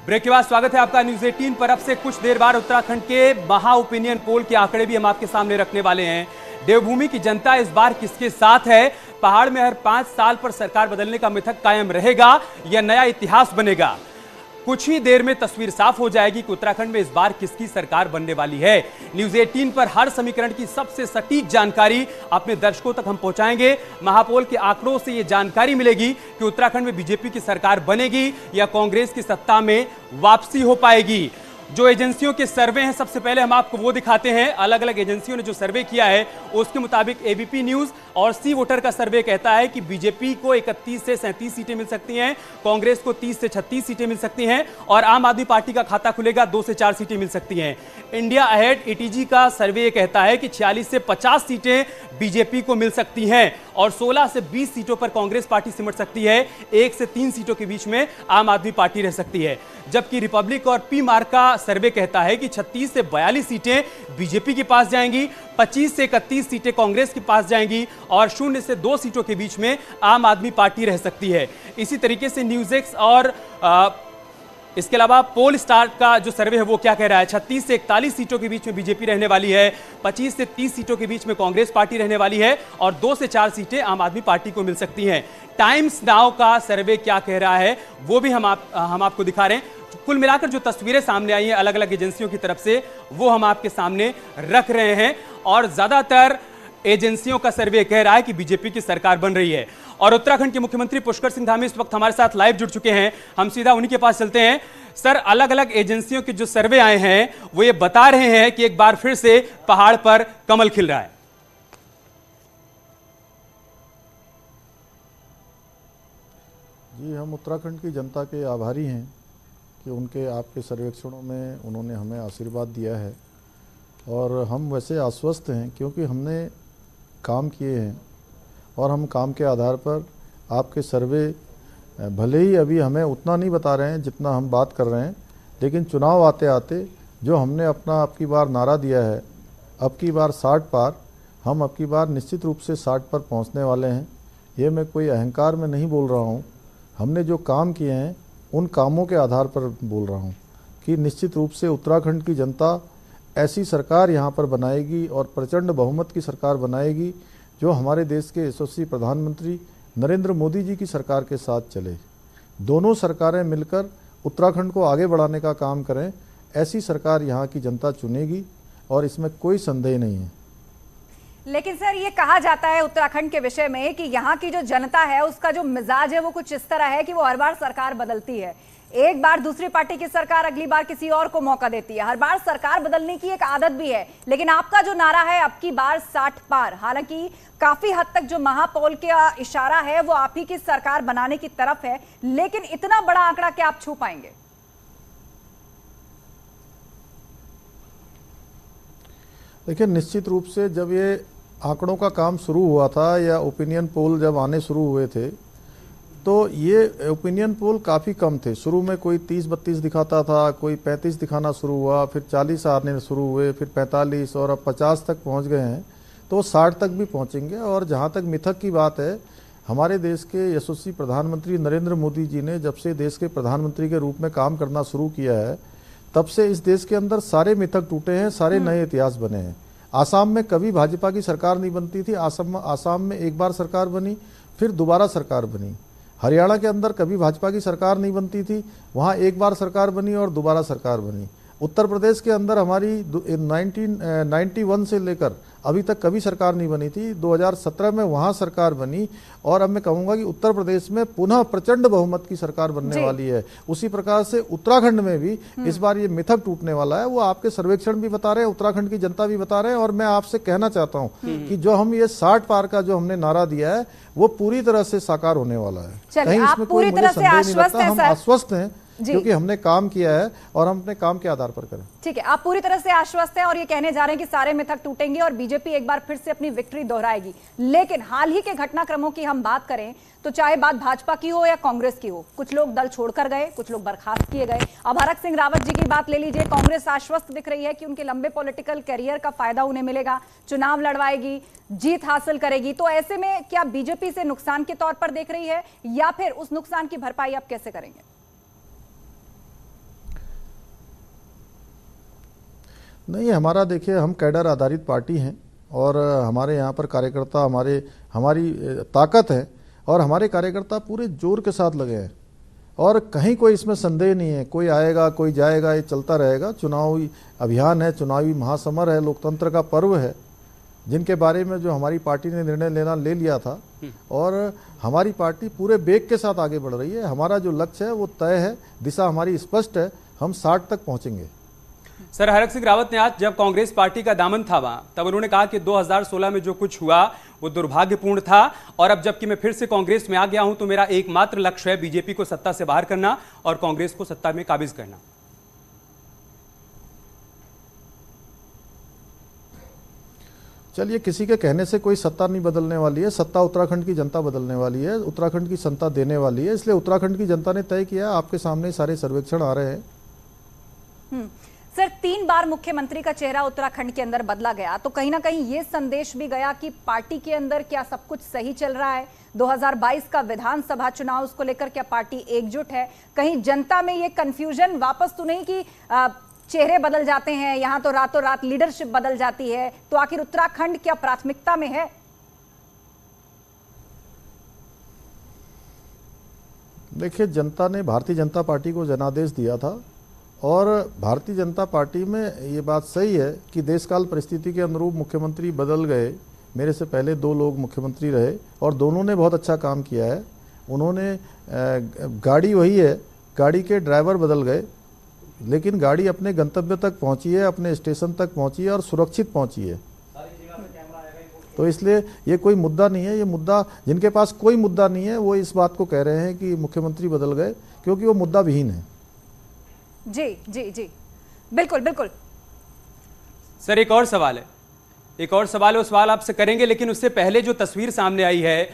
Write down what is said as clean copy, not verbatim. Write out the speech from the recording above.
Break के बाद स्वागत है आपका न्यूज 18 पर। अब से कुछ देर बाद उत्तराखंड के महा ओपिनियन पोल के आंकड़े भी हम आपके सामने रखने वाले हैं। देवभूमि की जनता इस बार किसके साथ है? पहाड़ में हर 5 साल पर सरकार बदलने का मिथक कायम रहेगा या नया इतिहास बनेगा? कुछ ही देर में तस्वीर साफ हो जाएगी कि उत्तराखंड में इस बार किसकी सरकार बनने वाली है। न्यूज 18 पर हर समीकरण की सबसे सटीक जानकारी अपने दर्शकों तक हम पहुंचाएंगे। महापोल के आंकड़ों से यह जानकारी मिलेगी कि उत्तराखंड में बीजेपी की सरकार बनेगी या कांग्रेस की सत्ता में वापसी हो पाएगी। जो एजेंसियों के सर्वे हैं, सबसे पहले हम आपको वो दिखाते हैं। अलग अलग एजेंसियों ने जो सर्वे किया है उसके मुताबिक एबीपी न्यूज और सी वोटर का सर्वे कहता है कि बीजेपी को 31 से 37 सीटें मिल सकती हैं, कांग्रेस को 30 से 36 सीटें मिल सकती हैं और आम आदमी पार्टी का खाता खुलेगा 2 से 4 सीटें मिल सकती हैं। इंडिया अहेड एटीजी का सर्वे कहता है कि 46 से 50 सीटें बीजेपी को मिल सकती हैं और 16 से 20 सीटों पर कांग्रेस पार्टी सिमट सकती है। 1 से 3 सीटों के बीच में आम आदमी पार्टी रह सकती है। जबकि रिपब्लिक और पी मार्क का सर्वे कहता है कि 36 से 42 सीटें बीजेपी के पास जाएंगी, 25 से 31 सीटें कांग्रेस के पास जाएंगी और 0 से 2 सीटों के बीच में आम आदमी पार्टी रह सकती है। इसी तरीके से न्यूज़ और इसके अलावा पोल स्टार का जो सर्वे है वो क्या कह रहा है? 36 से 41 सीटों के बीच में बीजेपी रहने वाली है, 25 से 30 सीटों के बीच में कांग्रेस पार्टी रहने वाली है और 2 से 4 सीटें आम आदमी पार्टी को मिल सकती हैं। टाइम्स नाउ का सर्वे क्या कह रहा है वो भी हम आपको दिखा रहे हैं। कुल मिलाकर जो तस्वीरें सामने आई हैं अलग अलग एजेंसियों की तरफ से वो हम आपके सामने रख रहे हैं और ज्यादातर एजेंसियों का सर्वे कह रहा है कि बीजेपी की सरकार बन रही है। और उत्तराखंड के मुख्यमंत्री पुष्कर सिंह धामी इस वक्त हमारे साथ लाइव जुड़ चुके हैं। हम सीधा उन्हीं के पास चलते हैं। सर, अलग अलग एजेंसियों के जो सर्वे आए हैं वो ये बता रहे हैं कि एक बार फिर से पहाड़ पर कमल खिल रहा है। जी, हम उत्तराखंड की जनता के आभारी हैं कि उनके आपके सर्वेक्षणों में उन्होंने हमें आशीर्वाद दिया है और हम वैसे आश्वस्त हैं क्योंकि हमने काम किए हैं और हम काम के आधार पर आपके सर्वे भले ही अभी हमें उतना नहीं बता रहे हैं जितना हम बात कर रहे हैं, लेकिन चुनाव आते आते जो हमने अपना अब की बार नारा दिया है, अब की बार 60 पार, हम अब की बार निश्चित रूप से 60 पर पहुंचने वाले हैं। ये मैं कोई अहंकार में नहीं बोल रहा हूं, हमने जो काम किए हैं उन कामों के आधार पर बोल रहा हूं कि निश्चित रूप से उत्तराखंड की जनता ऐसी सरकार यहाँ पर बनाएगी और प्रचंड बहुमत की सरकार बनाएगी जो हमारे देश के यशस्वी प्रधानमंत्री नरेंद्र मोदी जी की सरकार के साथ चले। दोनों सरकारें मिलकर उत्तराखंड को आगे बढ़ाने का काम करें, ऐसी सरकार यहाँ की जनता चुनेगी और इसमें कोई संदेह नहीं है। लेकिन सर, ये कहा जाता है उत्तराखंड के विषय में कि यहाँ की जो जनता है उसका जो मिजाज है वो कुछ इस तरह है कि वो हर बार सरकार बदलती है। एक बार दूसरी पार्टी की सरकार, अगली बार किसी और को मौका देती है। हर बार सरकार बदलने की एक आदत भी है। लेकिन आपका जो नारा है अब की बार 60 पार, हालांकि काफी हद तक जो महापौल का इशारा है वो आप ही की सरकार बनाने की तरफ है, लेकिन इतना बड़ा आंकड़ा क्या आप छू पाएंगे? देखिए, निश्चित रूप से जब ये आंकड़ों का काम शुरू हुआ था या ओपिनियन पोल जब आने शुरू हुए थे तो ये ओपिनियन पोल काफ़ी कम थे। शुरू में कोई 30-32 दिखाता था, कोई 35 दिखाना शुरू हुआ, फिर 40 आने शुरू हुए, फिर 45 और अब 50 तक पहुंच गए हैं। तो 60 तक भी पहुंचेंगे। और जहां तक मिथक की बात है, हमारे देश के यशस्वी प्रधानमंत्री नरेंद्र मोदी जी ने जब से देश के प्रधानमंत्री के रूप में काम करना शुरू किया है तब से इस देश के अंदर सारे मिथक टूटे हैं, सारे नए इतिहास बने हैं। आसाम में कभी भाजपा की सरकार नहीं बनती थी, आसाम में एक बार सरकार बनी, फिर दोबारा सरकार बनी। हरियाणा के अंदर कभी भाजपा की सरकार नहीं बनती थी, वहाँ एक बार सरकार बनी और दोबारा सरकार बनी। उत्तर प्रदेश के अंदर हमारी 1991 से लेकर अभी तक कभी सरकार नहीं बनी थी। 2017 में वहाँ सरकार बनी और अब मैं कहूँगा कि उत्तर प्रदेश में पुनः प्रचंड बहुमत की सरकार बनने वाली है। उसी प्रकार से उत्तराखंड में भी इस बार ये मिथक टूटने वाला है। वो आपके सर्वेक्षण भी बता रहे हैं, उत्तराखंड की जनता भी बता रहे हैं। और मैं आपसे कहना चाहता हूँ कि जो हम ये 60 पार का जो हमने नारा दिया है वो पूरी तरह से साकार होने वाला है। कहीं इसमें कोई मुझे संदेह नहीं लगता। हम आश्वस्त हैं क्योंकि हमने काम किया है और हम अपने काम के आधार पर करें। ठीक है, आप पूरी तरह से आश्वस्त हैं और ये कहने जा रहे हैं कि सारे मिथक टूटेंगे और बीजेपी एक बार फिर से अपनी विक्ट्री दोहराएगी। लेकिन हाल ही के घटनाक्रमों की हम बात करें तो चाहे बात भाजपा की हो या कांग्रेस की हो, कुछ लोग दल छोड़कर गए, कुछ लोग बर्खास्त किए गए। अब हरक सिंह रावत जी की बात ले लीजिए, कांग्रेस आश्वस्त दिख रही है कि उनके लंबे पॉलिटिकल करियर का फायदा उन्हें मिलेगा, चुनाव लड़वाएगी, जीत हासिल करेगी। तो ऐसे में क्या बीजेपी से नुकसान के तौर पर देख रही है या फिर उस नुकसान की भरपाई आप कैसे करेंगे? नहीं, हमारा देखिए, हम कैडर आधारित पार्टी हैं और हमारे यहाँ पर कार्यकर्ता हमारी ताकत है और हमारे कार्यकर्ता पूरे जोर के साथ लगे हैं और कहीं कोई इसमें संदेह नहीं है। कोई आएगा कोई जाएगा, ये चलता रहेगा। चुनावी अभियान है, चुनावी महासमर है, लोकतंत्र का पर्व है, जिनके बारे में जो हमारी पार्टी ने निर्णय ले लिया था और हमारी पार्टी पूरे वेग के साथ आगे बढ़ रही है। हमारा जो लक्ष्य है वो तय है, दिशा हमारी स्पष्ट है, हम 60 तक पहुंचेंगे। सर, हरक सिंह रावत ने आज जब कांग्रेस पार्टी का दामन थामा तब उन्होंने कहा कि 2016 में जो कुछ हुआ वो दुर्भाग्यपूर्ण था और अब जबकि मैं फिर से कांग्रेस में आ गया हूं तो मेरा एकमात्र लक्ष्य है बीजेपी को सत्ता से बाहर करना और कांग्रेस को सत्ता में काबिज करना। चलिए, किसी के कहने से कोई सत्ता नहीं बदलने वाली है। सत्ता उत्तराखंड की जनता बदलने वाली है, उत्तराखंड की सत्ता देने वाली है। इसलिए उत्तराखंड की जनता ने तय किया। आपके सामने सारे सर्वेक्षण आ रहे हैं। सर, 3 बार मुख्यमंत्री का चेहरा उत्तराखंड के अंदर बदला गया तो कहीं ना कहीं ये संदेश भी गया कि पार्टी के अंदर क्या सब कुछ सही चल रहा है। 2022 का विधानसभा चुनाव, उसको लेकर क्या पार्टी एकजुट है? कहीं जनता में ये कंफ्यूजन वापस तो नहीं कि चेहरे बदल जाते हैं, यहां तो रातों रात लीडरशिप बदल जाती है, तो आखिर उत्तराखंड क्या प्राथमिकता में है? देखिए, जनता ने भारतीय जनता पार्टी को जनादेश दिया था और भारतीय जनता पार्टी में ये बात सही है कि देशकाल परिस्थिति के अनुरूप मुख्यमंत्री बदल गए। मेरे से पहले 2 लोग मुख्यमंत्री रहे और दोनों ने बहुत अच्छा काम किया है। उन्होंने गाड़ी वही है, गाड़ी के ड्राइवर बदल गए, लेकिन गाड़ी अपने गंतव्य तक पहुंची है, अपने स्टेशन तक पहुंची है और सुरक्षित पहुंची है। तो इसलिए ये कोई मुद्दा नहीं है। ये मुद्दा, जिनके पास कोई मुद्दा नहीं है वो इस बात को कह रहे हैं कि मुख्यमंत्री बदल गए, क्योंकि वो मुद्दा विहीन है। जी जी जी, बिल्कुल बिल्कुल। सर, एक और सवाल है, वो सवाल आपसे करेंगे, लेकिन उससे पहले जो तस्वीर सामने आई है